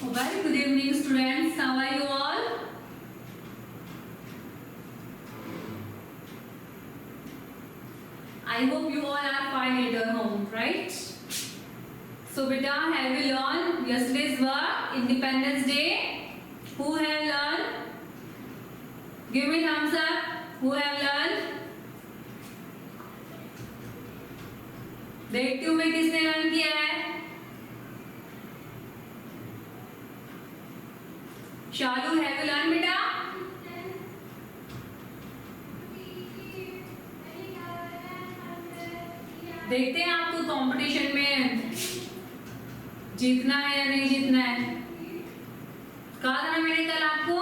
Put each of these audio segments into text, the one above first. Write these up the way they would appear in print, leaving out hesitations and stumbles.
Very good evening, students. How are you all? I hope you all are fine at your home, right? So, beta, have you learned yesterday's work, Independence Day? Who have learned? Give me thumbs up. Who have learned? देखती हूँ मैं किसने learn किया है. शालू, have you learned बेटा? देखते हैं आपको कंपटीशन में जीतना है या नहीं जीतना है. कहा था ना मैंने कल आपको.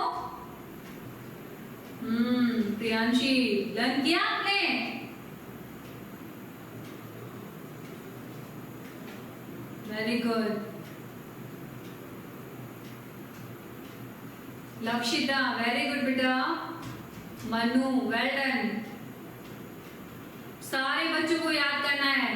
प्रियांशी, लर्न किया आपने? Very good. Lakshita, very good बेटा. Manu, well done. सारे बच्चों को याद करना है.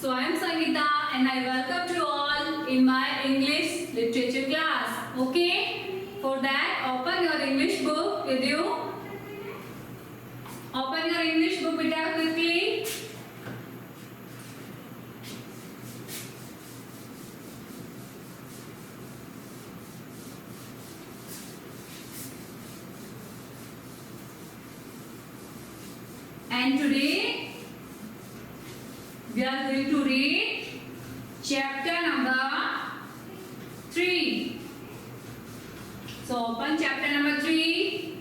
So I am Sangeeta and I welcome you all in my English literature class. Okay? For that, open your English book with you. Open your English book beta quickly. And today we are going to read chapter number 3. So open chapter number 3.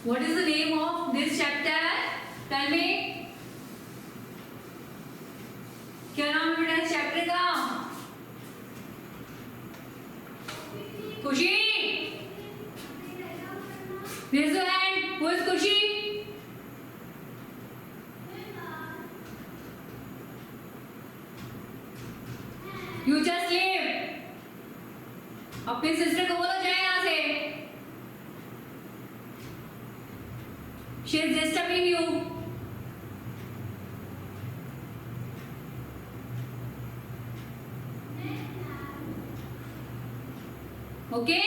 What is the name of this chapter? Tell me. क्या नाम है बेटा इस chapter का? खुशी, raise your hand. Who is खुशी? You just leave. अपनी sister को बोलो जाए यहाँ से. She is disturbing you. Okay?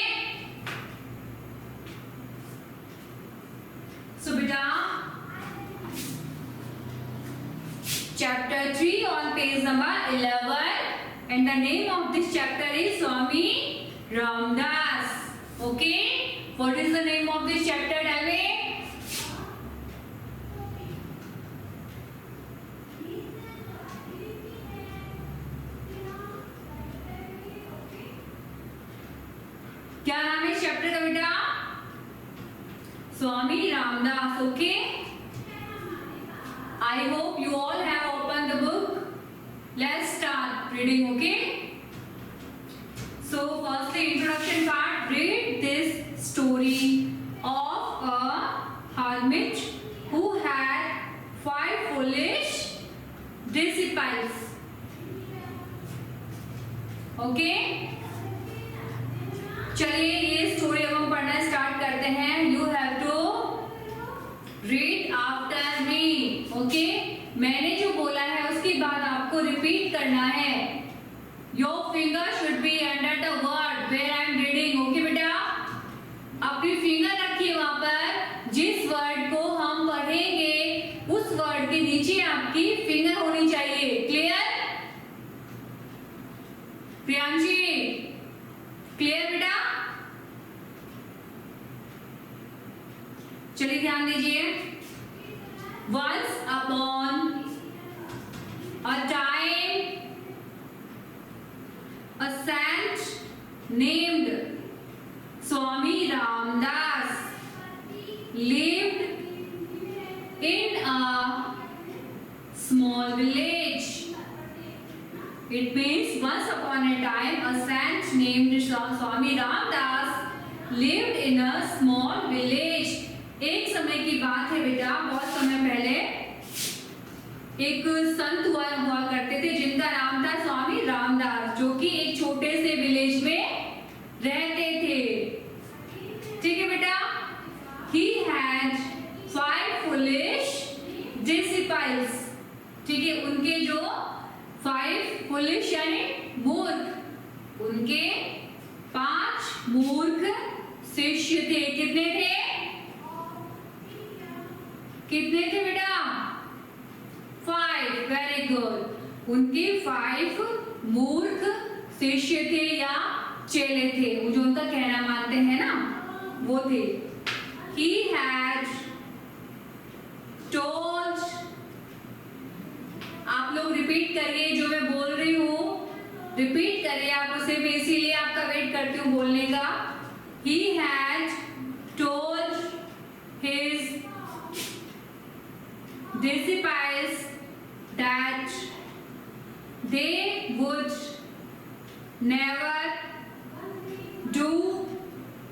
So beta, chapter 3 on page number 11 and the name of this chapter is Swami Ramdas. Okay? What is the name of this chapter? Tell me. क्या नाम है इस chapter का बेटा? Swami Ramdas. Okay, I hope you all have open the book. Let's start reading. Okay, so firstly introduction part. Read this story of a hermit who had 5 foolish disciples. Okay, चलिए ये story अब हम पढ़ना स्टार्ट करते हैं. You have to read after me. Okay, मैंने जो बोला है उसके बाद आपको रिपीट करना है. Your finger should be under the word where I am reading. Okay बेटा, अपनी फिंगर रखिए वहां पर. जिस वर्ड को हम पढ़ेंगे उस वर्ड के नीचे आपकी फिंगर होनी चाहिए. क्लियर प्रियांशी? क्लियर बेटा? चलिए ध्यान दीजिए. Once upon a time, a saint named Swami Ramdas lived in a small village. It means once upon a time a saint named Swami Ramdas lived in a small village. एक समय की बात है बेटा, बहुत समय पहले एक संत हुआ करते थे जिनका नाम था स्वामी रामदास, जो कि एक छोटे से विलेज में रहते थे। ठीक है बेटा। He had 5 foolish disciples। ठीक है, उनके जो 5 foolish यानी मूर्ख, उनके 5 मूर्ख शिष्य थे। कितने थे? कितने थे बेटा? 5। Very good. उनके 5 मूर्ख शिष्य थे या चेले थे, जो उनका कहना मानते हैं ना, वो थे। He had told, आप लोग रिपीट करिए जो मैं बोल रही हूँ, रिपीट करिए आप उसे, मैं इसीलिए आपका वेट करती हूँ बोलने का। He had told his disciples that they would never do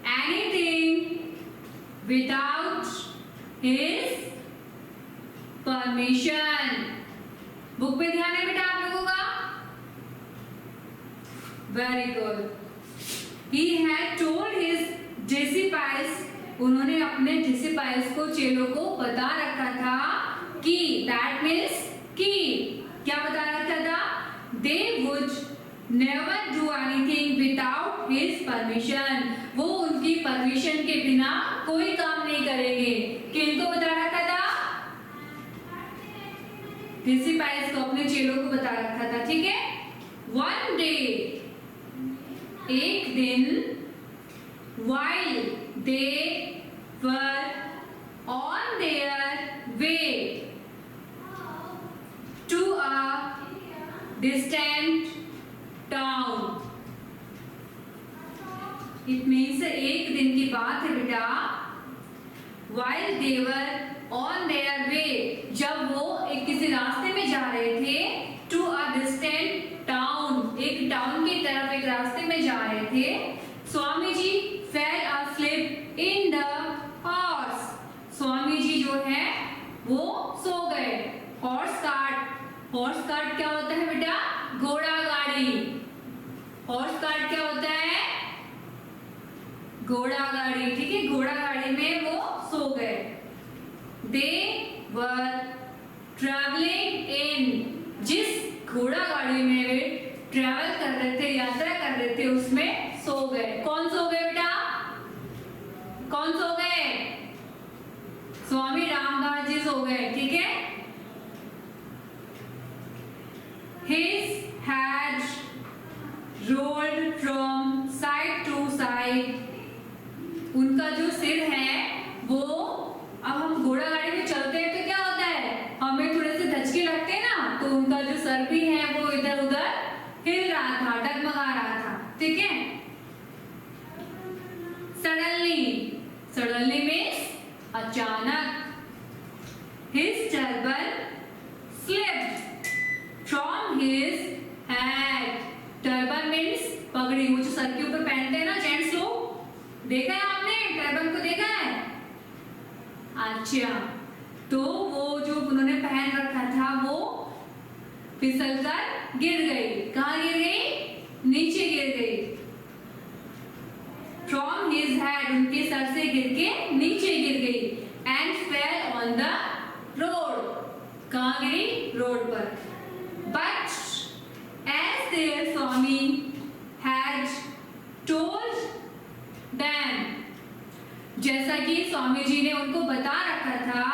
anything without his permission। Book पे ध्यान है बेटा आप लोगों का? Very good. He had told his disciples, उन्होंने अपने disciples को, चेलों को बता रखा था कि, that means कि, क्या बता रखा था? They would never do anything without his permission। वो उनकी परमिशन के बिना कोई काम नहीं करेंगे। किनको बता रखा था? डिसिपल्स को, अपने चेलों को बता रखा था। ठीक है। One day, एक दिन, while they were on their way to a distant town। It means एक दिन की बात है बेटा। While they were on their way, जब वो एक किसी रास्ते में जा रहे थे, to a distant town, एक टाउन की तरफ एक रास्ते में जा रहे थे, Swami ji fell asleep in the horse। Swami ji जो है वो सो गए। हॉर्स कार्ट क्या होता है बेटा? घोड़ा गाड़ी। हॉर्स कार्ट क्या होता है? घोड़ा गाड़ी। ठीक है, घोड़ा गाड़ी में वो सो गए। They were traveling in, जिस घोड़ा गाड़ी में वे ट्रेवल कर रहे थे, यात्रा कर रहे थे, उसमें सो गए। कौन सो गए बेटा? कौन सो गए? स्वामी रामदास जी सो गए। ठीक है। His head rolled from side to side। उनका जो सिर है वो, अब हम घोड़ा गाड़ी में चलते हैं तो क्या होता है, हमें थोड़े से धचके लगते हैं ना, तो उनका जो सर भी है वो इधर उधर हिल रहा था, डगमगा रहा था। ठीक है। सडनली मीन्स अचानक। His turban slipped from his head। Turban means पगड़ी, वो जो सर के ऊपर पहनते हैं ना जेंट्स लोग, देखा है आपने? टर्बन को देखा है? अच्छा, तो वो जो उन्होंने पहन रखा था वो फिसलकर गिर गई। कहाँ गिर गई? नीचे गिर गई। From his head, उनके सर से गिर के नीचे गिर गई। And fell on the road। कहाँ गिरी? रोड पर। But as their Swami had told them, जैसा कि स्वामी जी ने उनको बता रखा था,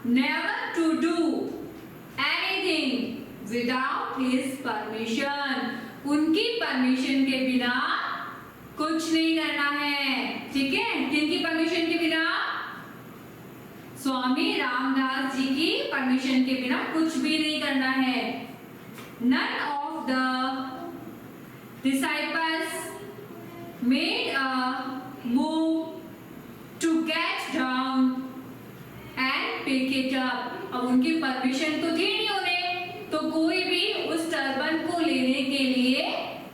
never to do anything without his permission। उनकी परमिशन के बिना कुछ नहीं करना है। ठीक है। किनकी परमिशन के बिना? स्वामी रामदास जी की परमिशन के बिना कुछ भी नहीं करना है। None of the disciples made a move to get down and pick it up। अब उनकी परमिशन तो थी नहीं उन्हें, तो कोई भी उस टर्बन को लेने के लिए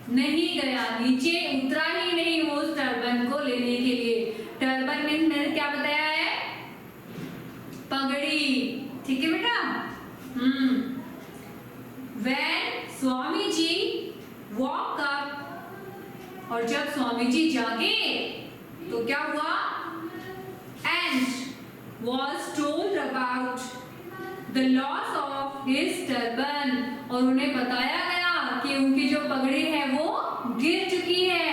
नहीं गया, नीचे उतरा ही नहीं वो उस टर्बन को लेने के लिए। टर्बन मीन्स मैंने क्या बताया है? पगड़ी। ठीक है बेटा। और जब स्वामी जी जागे तो क्या हुआ? And was told about the loss of his turban, और उन्हें बताया गया कि उनकी जो पगड़ी है वो गिर चुकी है।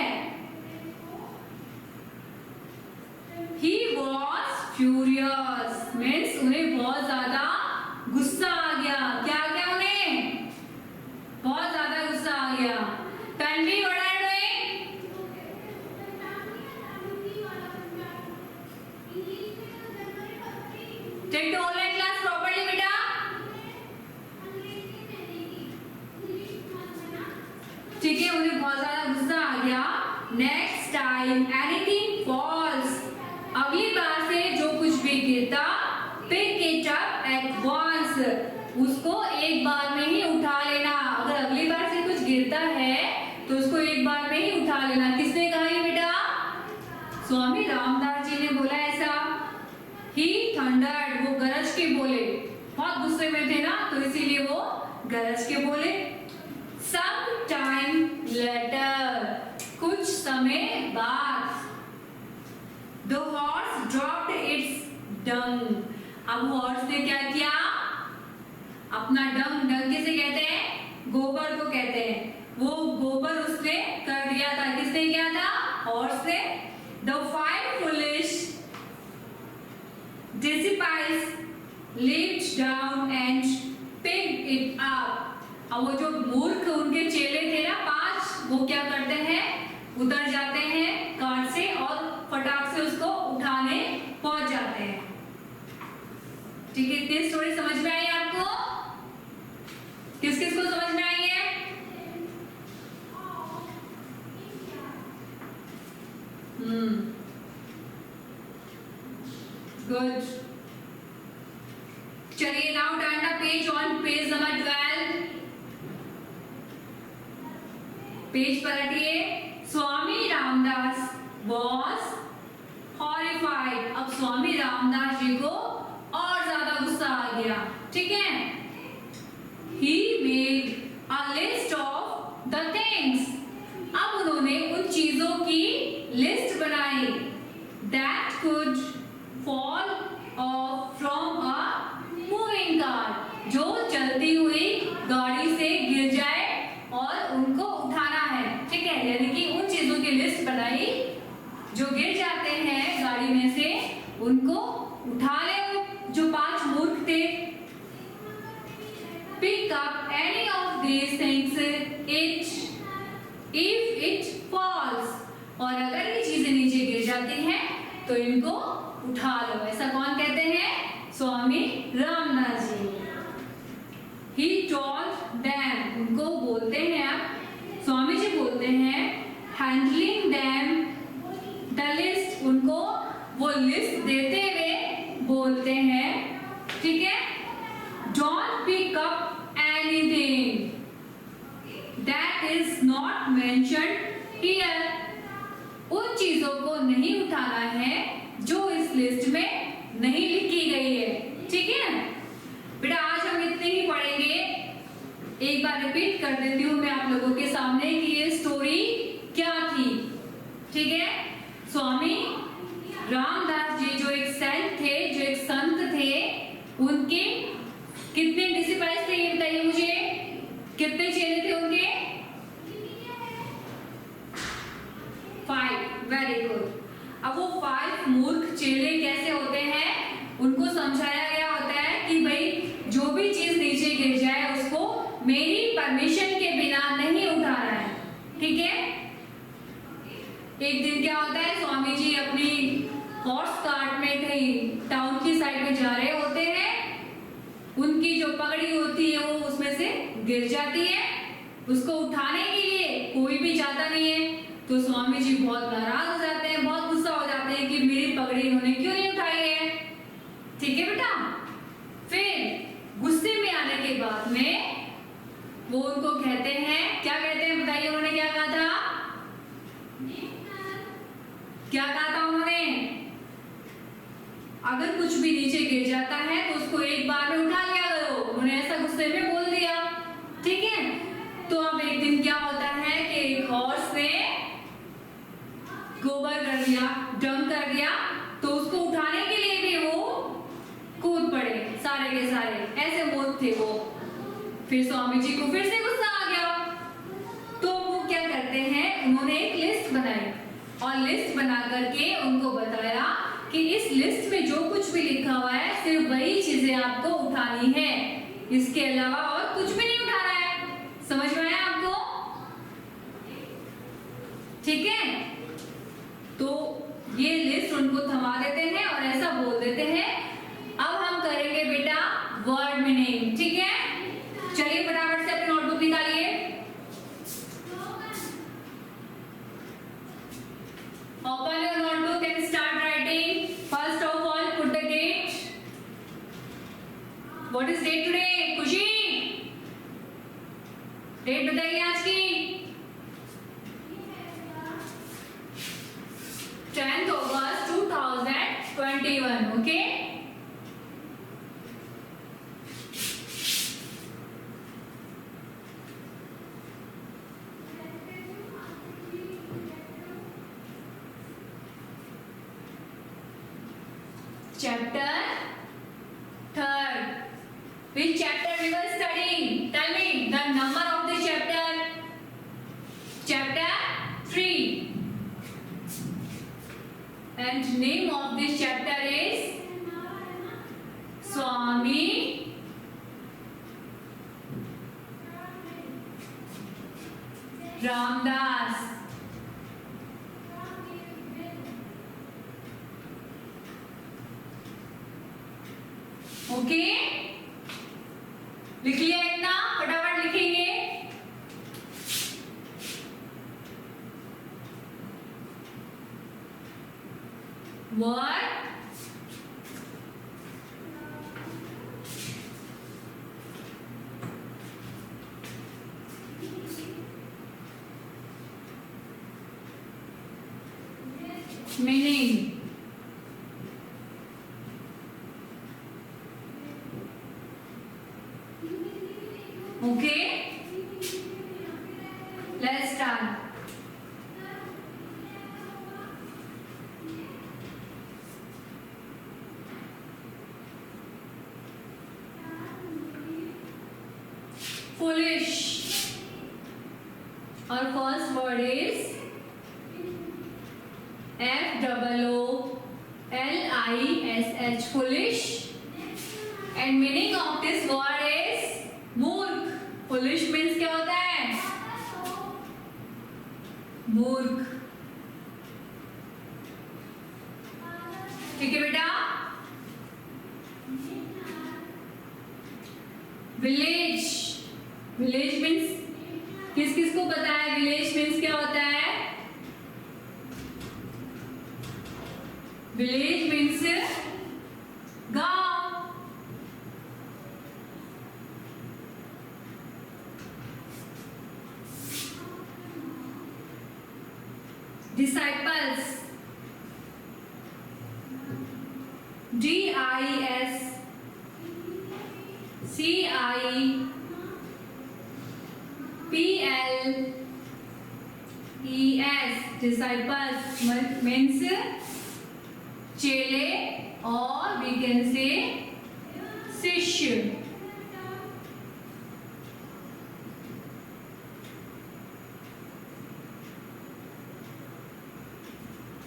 He was furious, means उन्हें बहुत ज्यादा गुस्सा आ गया। क्या आ गया उन्हें? बहुत ज्यादा गुस्सा आ गया। Tanvi, what are you doing? Take the online class properly, बेटा। ठीक है, उन्हें बहुत ज्यादा गुस्सा आ गया। नेक्स्ट टाइम एनीथिंग फॉल्स, अगली बार से जो कुछ भी गिरता, pick it up at once, उसको एक बार में ही उठा लेना। अगर अगली बार से कुछ गिरता है तो उसको एक बार में ही उठा लेना। किसने कहा ये बेटा? स्वामी रामदास जी ने बोला ऐसा। ही थंडर्ड, वो गरज के बोले, बहुत गुस्से में थे ना, तो इसीलिए वो गरज के बोले। सम टाइम लेटर, कुछ समय बाद, द हॉर्स ड्रॉप्ड इट्स डंग, अब हॉर्स ने क्या किया? अपना डंग, डंग किसे कहते हैं? गोबर को कहते हैं। वो गोबर उसने कर दिया था। किसने किया था? हॉर्स ने। The five foolish disciples leaped down and picked it up, अब वो जो मूर्ख उनके चेले थे ना 5, वो क्या करते हैं? उतर जाते हैं कार्ट से और फटाक से उसको उठाने पहुंच जाते हैं। ठीक है, इतनी स्टोरी समझ में आई आपको? किस किस को समझ में आई है? गुड। चलिए, now turn the page on page number 12, page पलटिए। स्वामी रामदास was horrified, अब स्वामी रामदास जी को और ज्यादा गुस्सा आ गया। ठीक है, he made a list of the things, अब उन्होंने उन चीजों की लिस्ट बनाई। that could fall off from a moving car, जो चलती हुई गाड़ी से गिर जाए और उनको उठाना है। ठीक है, यानी कि उन चीजों की लिस्ट बनाई जो गिर जाते हैं गाड़ी में से, उनको उठा ले जो 5 मूर्ख थे। Pick up any of these things if it falls, और अगर ये चीजें नीचे गिर जाती हैं तो इनको उठा लो। ऐसा कौन कहते हैं? स्वामी Ramdas ji. He told them, उनको बोलते हैं, अब स्वामी जी बोलते हैं, handling them the list, उनको वो लिस्ट देते हुए बोलते हैं। ठीक है, don't pick up anything that is not mentioned here, उन चीजों को नहीं उठाना है जो इस लिस्ट में नहीं लिखी गई है। ठीक है बेटा, आज हम इतने ही पढ़ेंगे। एक बार रिपीट कर देती हूँ मैं आप लोगों के सामने कि ये स्टोरी क्या थी। ठीक है, स्वामी रामदास जी जो एक सेंट थे, जो एक संत थे, उनके कितने डिसिपल्स थे ये बताइए मुझे? कितने चेले थे उनके? 5। Very good. अब वो 5 मूर्ख चेले कैसे होते हैं, उनको समझाया गया होता है कि भाई जो भी चीज नीचे गिर जाए उसको मेरी परमिशन के बिना नहीं उठाना है। ठीक है, एक दिन क्या होता है, स्वामी जी अपनी हॉर्स कार्ट में कहीं टाउन की साइड में जा रहे होते हैं, उनकी जो पगड़ी होती है वो उसमें से गिर जाती है। उसको उठाने के लिए कोई भी जाता नहीं है, तो स्वामी जी बहुत नाराज हो जाते हैं, बहुत गुस्सा हो जाते हैं कि मेरी पगड़ी इन्होंने क्यों नहीं उठाई है। ठीक है बेटा, फिर गुस्से में आने के बाद में वो उनको कहते हैं, क्या कहते हैं बताइए? उन्होंने क्या कहा था? क्या कहा था उन्होंने? अगर कुछ भी नीचे गिर जाता है तो उसको एक बार में उठा लिया करो। उन्होंने ऐसा गुस्से में बोल दिया। ठीक है, तो अब एक दिन क्या होता है कि एक हॉर्स ने जी को फिर से गुस्सा आ गया, तो वो क्या करते हैं, उन्होंने एक लिस्ट बनाई और लिस्ट बना करके उनको बताया कि इस लिस्ट में जो कुछ भी लिखा हुआ है सिर्फ वही चीजें आपको उठानी है, इसके अलावा और कुछ भी नहीं उठाना है। समझ में आया आपको? ठीक है, तो ये लिस्ट उनको थमा देते हैं और ऐसा बोल देते हैं अब हम करेंगे बेटा वर्ड मीनिंग। ठीक है, चलिए फटाफट से अपनी नोटबुक निकालिए। Open your notebook and start writing. First of all, put the date. What is date today? खुशी, डेट बताइए आज की। 10th August 2021. Okay? Chapter 3rd. Which chapter we were studying? Tell me the number of the chapter. Chapter 3. And name of this chapter is Swami Ramdas. Okay, लिख लिया इतना? फटाफट लिखेंगे। Word meaning. Okay, let's start. Foolish. Our first word is F-O-O-L-I-S-H, foolish. And meaning of this word is मूर्ख। foolish means क्या होता है? मूर्ख। ठीक है बेटा। विलेज, विलेज मीन्स किस किस को पता है विलेज मीन्स क्या होता है? विलेज मीन्स गांव। Disciples, D-I-S-C-I-P-L-E-S, disciples means चेले or we can say शिष्य।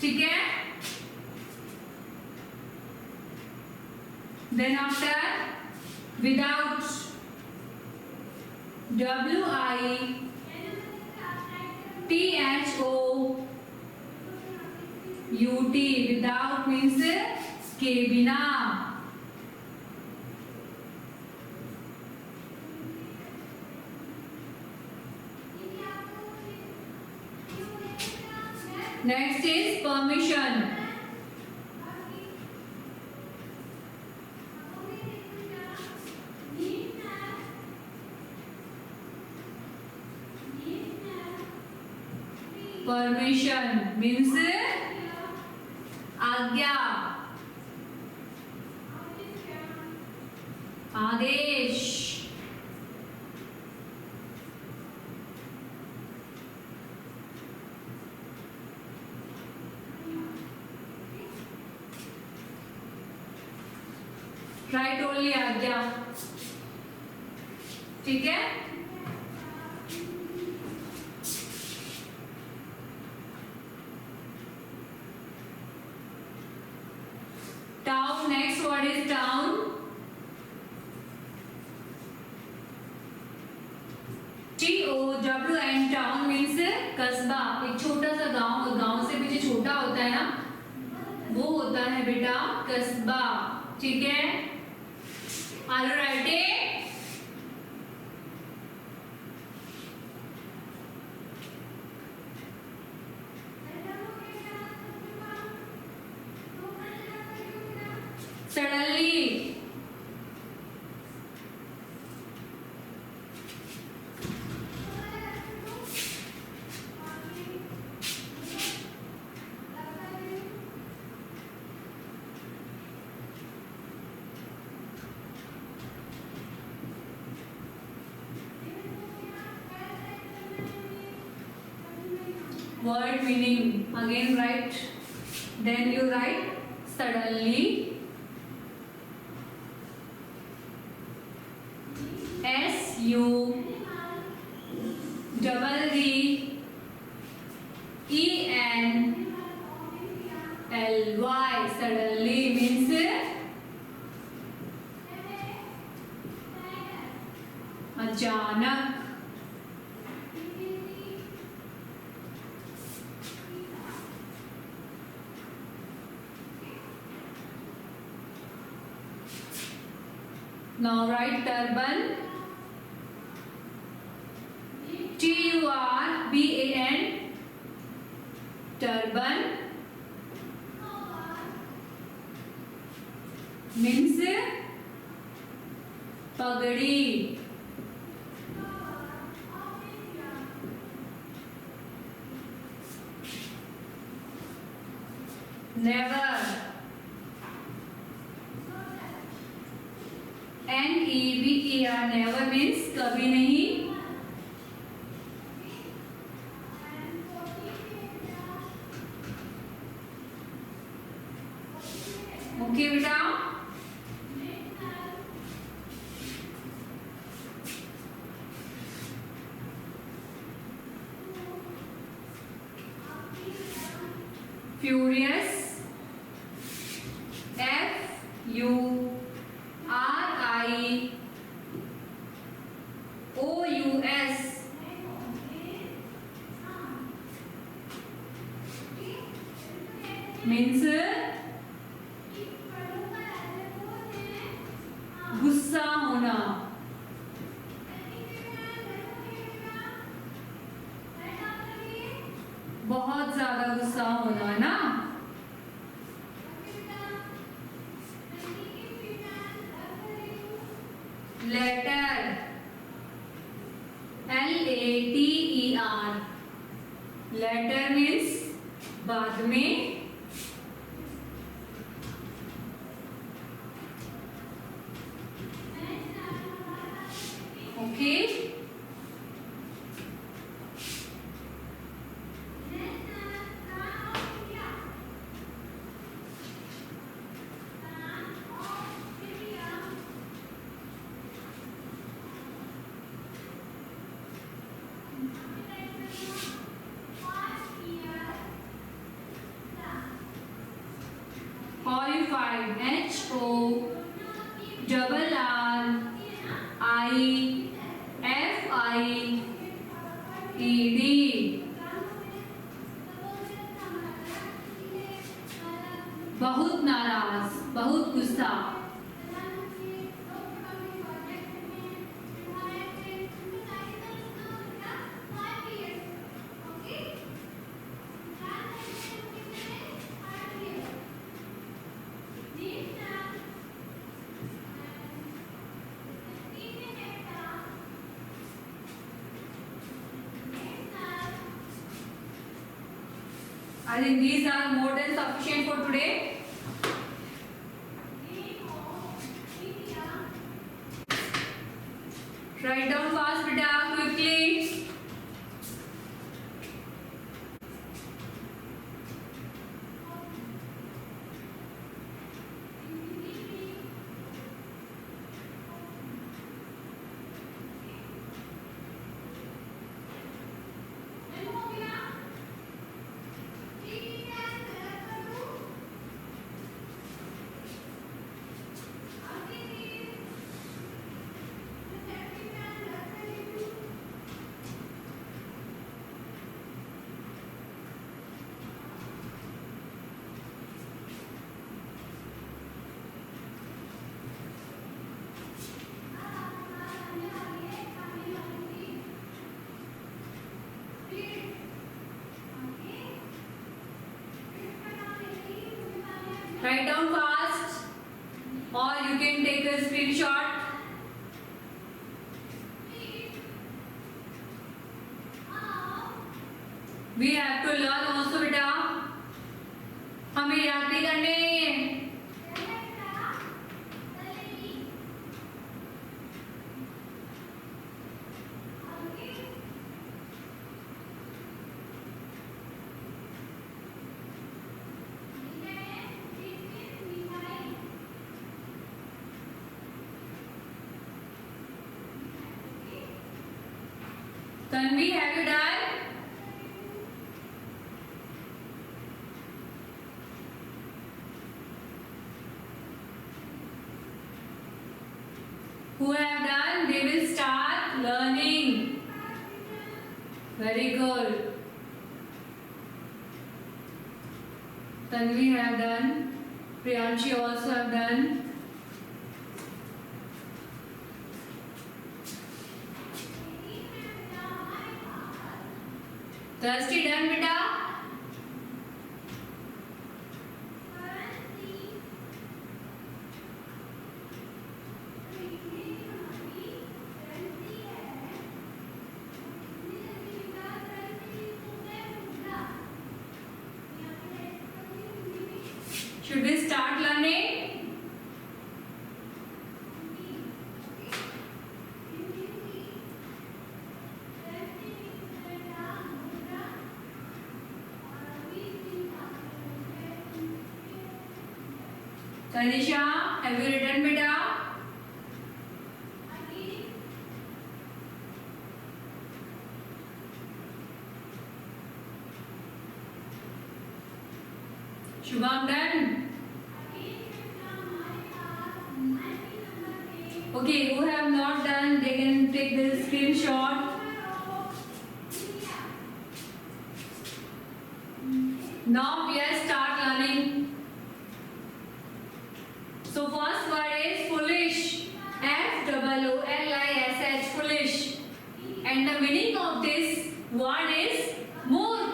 ठीक है, then after without, W-I-T-H-O-U-T, without means के बिना। Next is permission. Permission means आज्ञा, आदेश। राइट ओनली आज्ञा। ठीक है, word is town. TOWN town means कस्बा, एक छोटा सा गांव, गांव से भी जो छोटा होता है ना वो होता है बेटा कस्बा, ठीक है। Are you writing? Suddenly. Word meaning again write, then you write suddenly. SUDDENLY. Suddenly means अचानक। Now write turban. TURBAN. Turban means पगड़ी। Never. NEVER. Never means कभी नहीं। ओके बेटा, फ्यूरियस FURIOUS means गुस्सा होना। बहुत ज्यादा गुस्सा होना ना। Letter LATER। लेटर मीन्स बाद में। Okay, horrified HORRIFIED। बहुत नाराज, बहुत गुस्सा। I think these are more than sufficient for today. Write down fast, beta, quickly. Write down fast, or you can take a screenshot. We have to learn also बेटा, हमें याद नहीं करने। Tanvi, have you done? Who have done? They will start learning. Very good. Tanvi have done. Priyanshi also have done. Thirsty done beta? Should we start learning? Tanisha, have you written beta? Shubham done? Okay, who have not done, they can take the screenshot. Now we are start learning. So first word is foolish. F-O-O-L-I-S-H, foolish. And the meaning of this word is मूर्ख.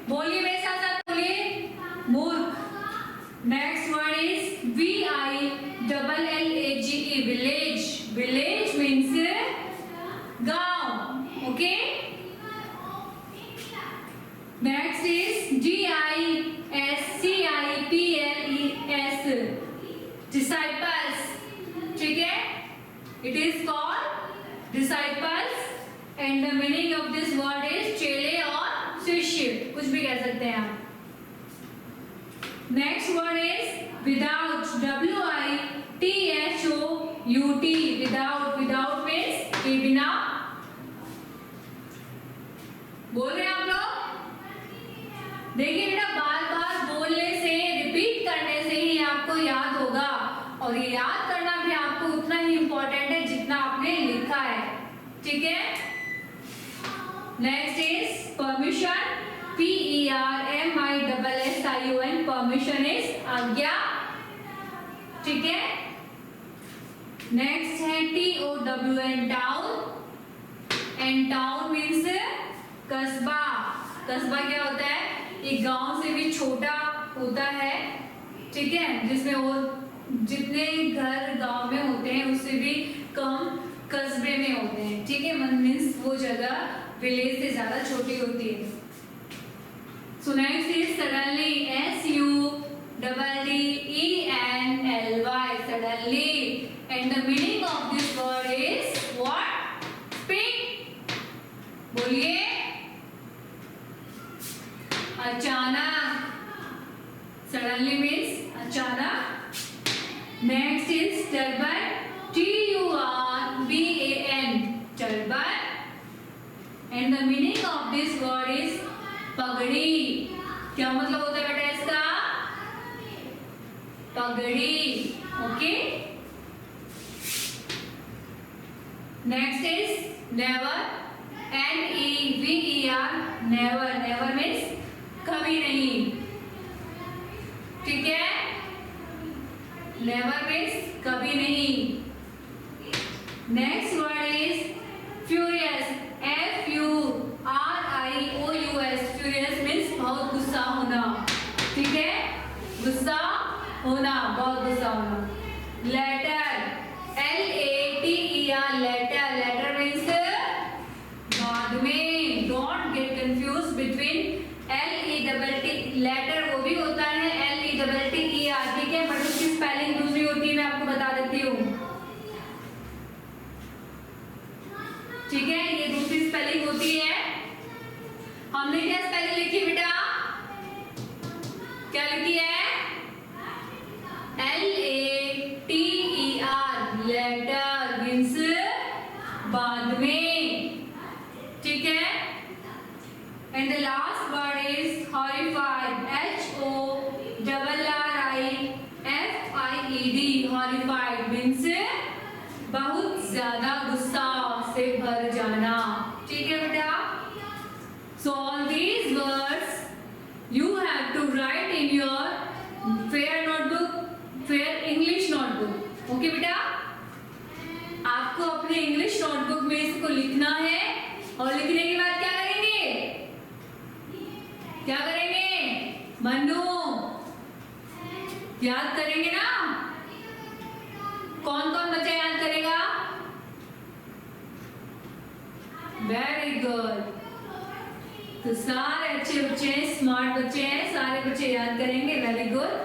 बोलिए मेरे साथ साथ बोलिए मूर्ख. Next word is V-I-L-L-A-G-E, village. Village means गांव. Okay? Next is D-I-S-C-I-P-L-E-S, disciples. ठीक है? It is called disciples and the meaning of this word is चेले और शिष्य, कुछ भी कह सकते हैं आप. Next word is without. W-I-T-H-O-U-T, without. Without means के बिना. बोल रहे हैं आप लोग? देखिए बेटा, बार बार बोलने से, रिपीट करने से ही आपको याद होगा, और ये याद करना भी आपको उतना ही इंपॉर्टेंट है जितना आपने लिखा है. ठीक है? Next is permission. P-E-R-M-I-S-S-I-O-N, permission is आज्ञा. ठीक है? नेक्स्ट है T-O-W-N, town. And town means कस्बा. कस्बा क्या होता है? एक गांव से भी छोटा होता है. ठीक है? जिसमें वो जितने घर गांव में होते हैं उससे भी कम कस्बे में होते हैं. ठीक है? मीन्स वो जगह विलेज से ज्यादा छोटी होती है. So next is suddenly. S-U-D-D-E-N-L-Y, suddenly. And the meaning of this word is what? Speak. बोलिए. अचानक. Suddenly means अचानक. Next is turban. T-U-R-B-A-N, turban. And the meaning of this word is पगड़ी. क्या मतलब होता है बेटा इसका? पगड़ी. Okay. Next is never. N-E-V-E-R, never. Never means कभी नहीं. ठीक है? नेवर मीन्स कभी नहीं. Next word is furious. F-U-R-I-O-U-S, furious means बहुत गुस्सा होना. ठीक है? गुस्सा होना, बहुत गुस्सा होना। Later, LATER, later, later means बाद में। Don't get confuse between LETT, letter वो भी होता है LETTER, ठीक है, बट उसकी स्पेलिंग दूसरी होती है, मैं आपको बता देती हूँ, ठीक है, ये दूसरी स्पेलिंग होती है। हमने क्या स्पेलिंग लिखी बेटा, क्या लिखी है, LATER, लेटर मीन्स बाद में, ठीक है। And the last word is horrified, HORRIFIED, horrified means बहुत ज्यादा गुस्सा से भर जाना, ठीक है बेटा। So all these words you have to write in your fair notebook, fair English notebook, okay बेटा। आपको अपने इंग्लिश नोटबुक में इसको लिखना है और लिखने के बाद क्या करेंगे, क्या करेंगे मन्नू, याद करेंगे ना। कौन कौन बच्चा याद करेगा, वेरी गुड। तो सारे अच्छे बच्चे हैं, स्मार्ट बच्चे हैं, सारे बच्चे याद करेंगे, वेरी गुड।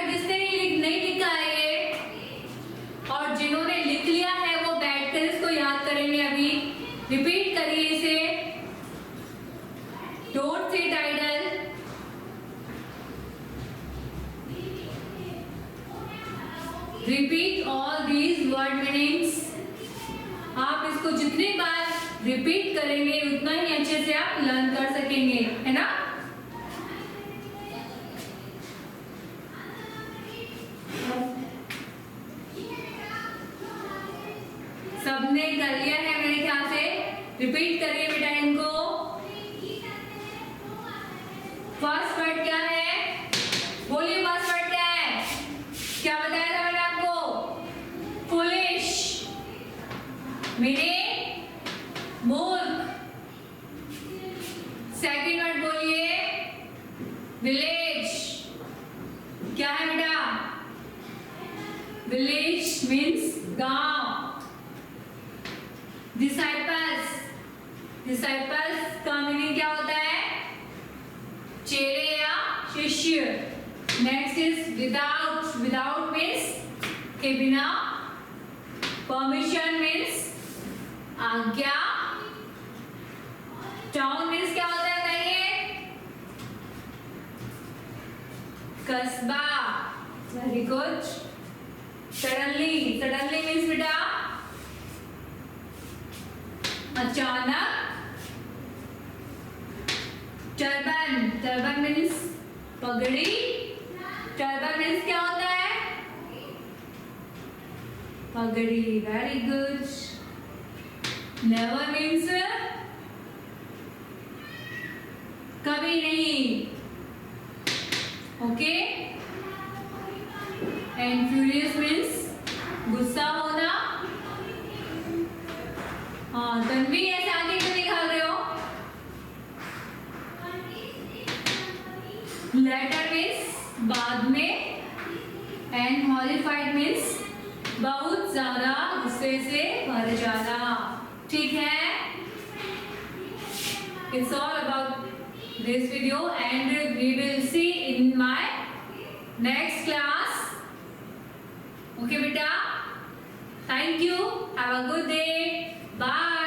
किसने नहीं लिखा है ये, और जिन्होंने लिख लिया है वो बैठकर इसको याद करेंगे। अभी रिपीट करिए इसे, don't sit idle, repeat all these word meanings. आप इसको जितनी बार रिपीट करेंगे उतना ही अच्छे से आप लर्न कर सकेंगे, है ना। सबने कर लिया है मेरे ख्याल से, रिपीट करिए बेटा इनको। फर्स्ट वर्ड क्या है, बोलिए फर्स्ट वर्ड क्या है, क्या बताया था मैंने आपको, फुलिश मीनिंग मूर्ख। सेकंड वर्ड बोलिए विलेज, क्या है बेटा, विलेज मीन्स गांव। डिसाइपल्स, डिसाइपल्स का मीनिंग क्या होता है, चेले या शिष्य। Next is without, without means के बिना। परमिशन मीन्स आज्ञा। टाउन मीन्स क्या होता है बताइए, कस्बा, very good. Suddenly, suddenly means बेटा अचानक। टर्बन, टर्बन मीन्स पगड़ी। टर्बन मीन्स क्या होता है, पगड़ी, वेरी गुड। नेवर मीन्स कभी नहीं, ओके। एंड फ्यूरियस मीन्स गुस्सा होना। हाँ तन्वी, ऐसे आगे क्यों निकाल रहे हो। लेटर मीन्स बाद में, एंड हॉरिफाइड मीन्स बहुत ज्यादा गुस्से से भर जाना, ठीक है। It's all about this video and we will see in my next class, okay बेटा। Thank you, have a good day, bye.